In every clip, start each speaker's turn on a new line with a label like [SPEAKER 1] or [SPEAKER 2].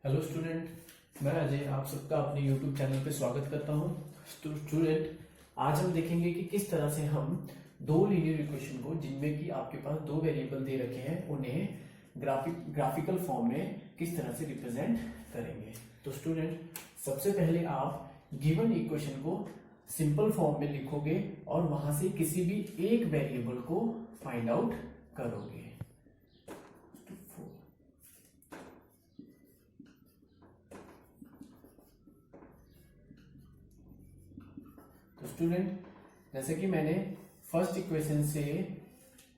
[SPEAKER 1] Hello student, मैं अजय आप सबका अपने यूट्यूब चैनल पे स्वागत करता हूँ। स्टूडेंट, आज हम देखेंगे कि किस तरह से हम दो लीनियर इक्वेशन को जिनमें कि आपके पास दो वेरिएबल दे रखे हैं उन्हें ग्राफिकल फॉर्म में किस तरह से रिप्रेजेंट करेंगे। तो स्टूडेंट, सबसे पहले आप गिवन इक्वेशन को सिंपल फॉर्म में लिखोगे और वहां से किसी भी एक वेरिएबल को फाइंड आउट करोगे। तो स्टूडेंट, जैसे कि मैंने फर्स्ट इक्वेशन से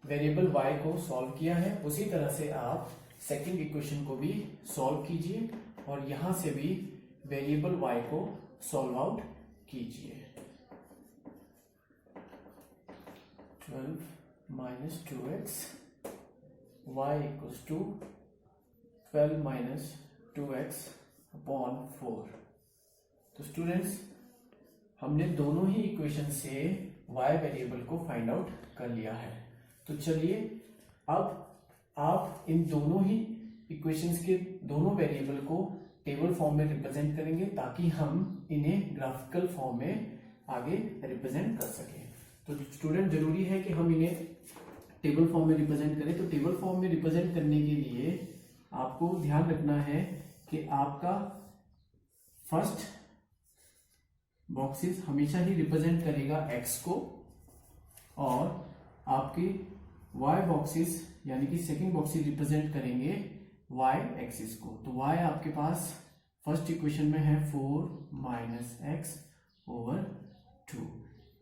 [SPEAKER 1] वेरिएबल y को सॉल्व किया है, उसी तरह से आप सेकंड इक्वेशन को भी सॉल्व कीजिए और यहां से भी वेरिएबल y को सॉल्व आउट कीजिए। 12 minus 2x y equals to 12 minus 2x upon 4। तो स्टूडेंट्स, हमने दोनों ही इक्वेशन से y वेरिएबल को फाइंड आउट कर लिया है। तो चलिए अब आप इन दोनों ही इक्वेशंस के दोनों वेरिएबल को टेबल फॉर्म में रिप्रेजेंट करेंगे ताकि हम इन्हें ग्राफिकल फॉर्म में आगे रिप्रेजेंट कर सकें। तो स्टूडेंट, जरूरी है कि हम इन्हें टेबल फॉर्म में रिप्रेजेंट करें। तो टेबल फॉर्म में रिप्रेजेंट करने के लिए आपको ध्यान रखना है कि आपका फर्स्ट बॉक्सेस हमेशा ही रिप्रेजेंट करेगा x को और आपके y बॉक्सेस यानी कि सेकंड बॉक्सेस रिप्रेजेंट करेंगे y एक्सिस को। तो y आपके पास फर्स्ट इक्वेशन में है 4 माइनस एक्स ओवर 2।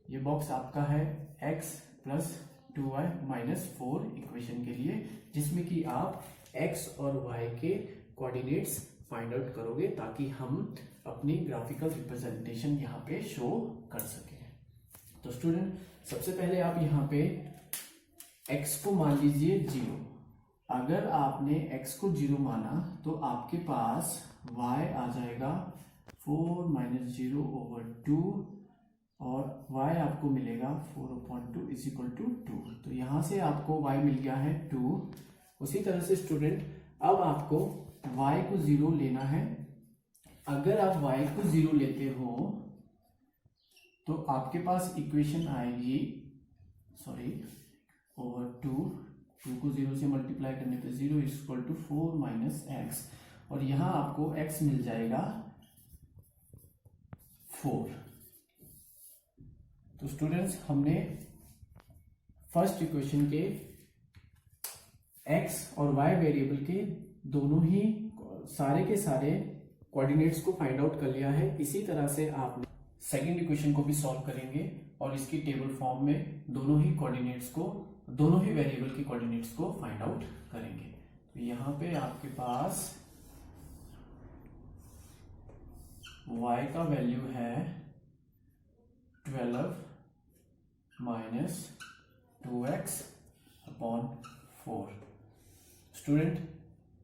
[SPEAKER 1] ये बॉक्स आपका है x plus 2y minus 4 equation के लिए, जिसमें कि आप x और y के कोऑर्डिनेट्स फाइंड आउट करोगे ताकि हम अपनी ग्राफिकल रिप्रेजेंटेशन यहाँ पे शो कर सकें। तो स्टूडेंट, सबसे पहले आप यहाँ पे x को मान लीजिए 0। अगर आपने x को 0 माना तो आपके पास y आ जाएगा 4 माइनस 0 ओवर 2 और y आपको मिलेगा 4/2 इज इक्वल टू 2। तो यहाँ से आपको y मिल गया है 2। उसी तरह से स्टूडेंट, अब आपको y को 0 लेना है। अगर आप y को 0 लेते हो तो आपके पास इक्वेशन आएगी ओवर 2 को 0 से मल्टीप्लाई करने पे 0 is equal to 4 minus x और यहां आपको x मिल जाएगा 4। तो स्टूडेंट्स, हमने फर्स्ट इक्वेशन के x और y वेरिएबल के दोनों ही सारे के सारे कोऑर्डिनेट्स को फाइंड आउट कर लिया है। इसी तरह से आप सेकंड इक्वेशन को भी सॉल्व करेंगे और इसकी टेबल फॉर्म में दोनों ही वेरिएबल के कोऑर्डिनेट्स को फाइंड आउट करेंगे। तो यहाँ पे आपके पास y का वैल्यू है 12 minus 2x upon 4। Student,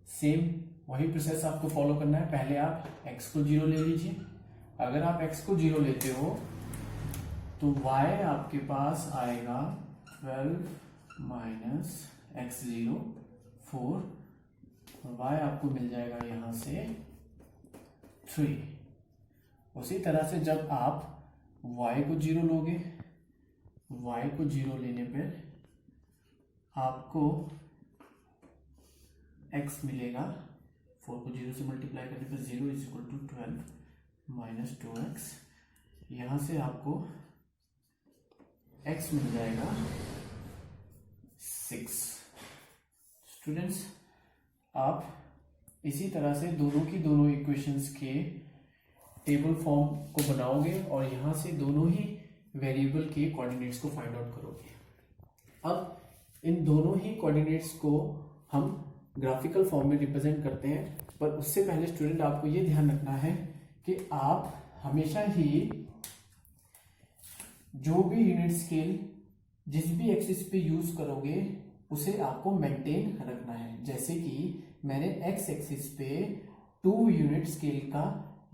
[SPEAKER 1] same वही प्रोसेस आपको फॉलो करना है। पहले आप x को 0 ले लीजिए। अगर आप x को 0 लेते हो तो y आपके पास आएगा 12 माइनस एक्स 0 4 और y आपको मिल जाएगा यहां से 3। उसी तरह से जब आप y को 0 लोगे, y को 0 लेने पर आपको x मिलेगा 4 को 0 से मल्टीप्लाई करने पर 0 is equal to 12 minus 2x। यहां से आपको x मिल जाएगा 6। स्टूडेंट्स, आप इसी तरह से दोनों की दोनों इक्वेशंस के टेबल फॉर्म को बनाओगे और यहां से दोनों ही वेरिएबल के कोऑर्डिनेट्स को फाइंड आउट करोगे। अब इन दोनों ही कोऑर्डिनेट्स को हम ग्राफिकल फॉर्म में रिप्रेजेंट करते हैं, पर उससे पहले स्टूडेंट आपको यह ध्यान रखना है कि आप हमेशा ही जो भी यूनिट स्केल जिस भी एक्सिस पे यूज करोगे उसे आपको मेंटेन रखना है। जैसे कि मैंने एक्स एक्सिस पे 2 यूनिट स्केल का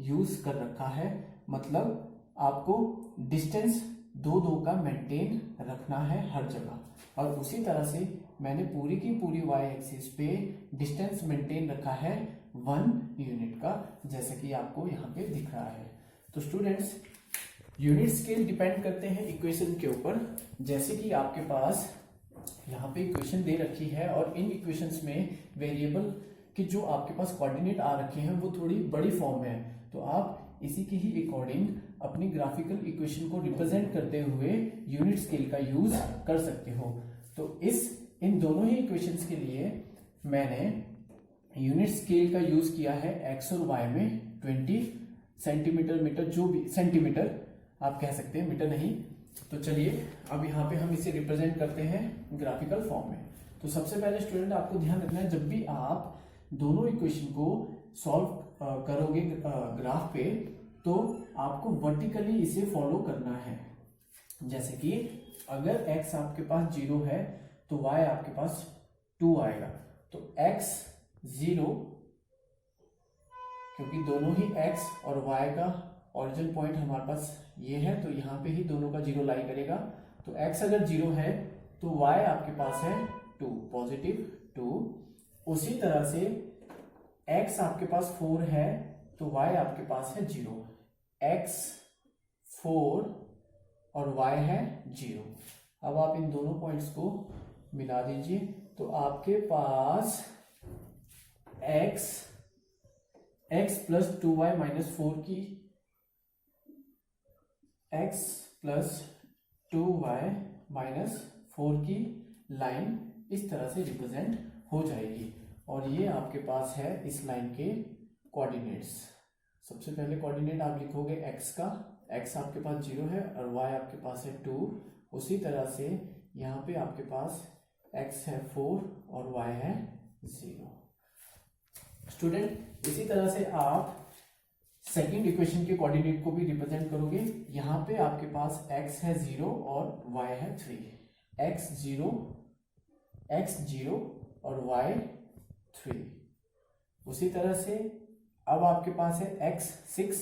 [SPEAKER 1] यूज कर रखा है, मतलब आपको डिस्टेंस 2 का मेंटेन रखना है हर जगह। और उसी तरह से मैंने पूरी की पूरी y एक्सिस पे डिस्टेंस मेंटेन रखा है 1 यूनिट का, जैसा कि आपको यहाँ पे दिख रहा है। तो स्टूडेंट्स, यूनिट स्केल डिपेंड करते हैं इक्वेशन के ऊपर। जैसे कि आपके पास यहाँ पे इक्वेशन दे रखी है और इन इक्वेशंस में वेरिएबल कि जो आपके पास कोऑर्डिनेट आ रखे हैं वो थोड़ी बड़ी फॉर्म में है, तो आप इसी के ही अकॉर्डिंग अपनी ग्राफिकल इक्वेशन को रिप्रेजेंट करते हुए यूनिट स्केल का यूज कर सकते हो। तो इन दोनों ही इक्वेशंस के लिए मैंने यूनिट स्केल का यूज किया है एक्स और वाई में 20 सेंटीमीटर, मीटर, जो भी सेंटीमीटर आप कह सकते हैं, मीटर नहीं। तो चलिए अब यहाँ पे हम इसे रिप्रेजेंट करते हैं ग्राफिकल फॉर्म में। तो सबसे पहले स्टूडेंट आपको ध्यान रखना है, जब भी आप दोनों इक्वेशन को सॉल्व करोगे ग्राफ पे, तो आपको वर्टिकली इसे फॉलो करना है। जैसे कि अगर x आपके पास 0 है तो y आपके पास 2 आएगा। तो x 0, क्योंकि दोनों ही x और y का ओरिजिन पॉइंट हमारे पास ये है, तो यहाँ पे ही दोनों का 0 लाई करेगा। तो x अगर 0 है तो y आपके पास है 2, पॉजिटिव 2। उसी तरह से x आपके पास 4 है तो y आपके पास है 0। x 4 और y है 0। अब आप इन दोनों पॉइंट्स को मिला दीजिए, तो आपके पास x प्लस 2y माइनस 4 की x प्लस 2y माइनस 4 की लाइन इस तरह से रिप्रेजेंट हो जाएगी। और ये आपके पास है इस लाइन के कोऑर्डिनेट्स। सबसे पहले कोऑर्डिनेट आप लिखोगे x का, x आपके पास 0 है और y आपके पास है 2। उसी तरह से यहाँ पे आपके पास x है 4 और y है 0। स्टूडेंट, इसी तरह से आप सेकंड इक्वेशन के कोऑर्डिनेट को भी रिप्रेजेंट करोगे। यहाँ पे आपके पास x है 0 और y है 3। x 0 और y 3। उसी तरह से अब आपके पास है x 6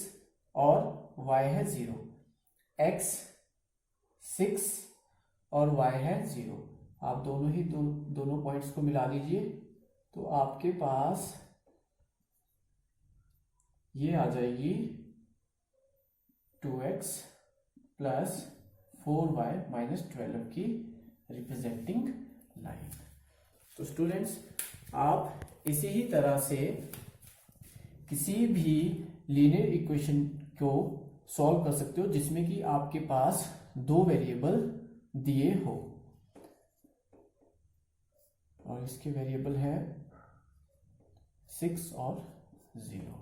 [SPEAKER 1] और y है 0। x 6 और y है 0। आप दोनों पॉइंट्स को मिला दीजिए, तो आपके पास ये आ जाएगी 2x प्लस 4y माइनस 12 की रिप्रेजेंटिंग लाइन। तो स्टूडेंट्स, आप इसी ही तरह से किसी भी लीनियर इक्वेशन को सॉल्व कर सकते हो जिसमें कि आपके पास 2 वेरिएबल दिए हो, और इसके वेरिएबल है 6 और 0।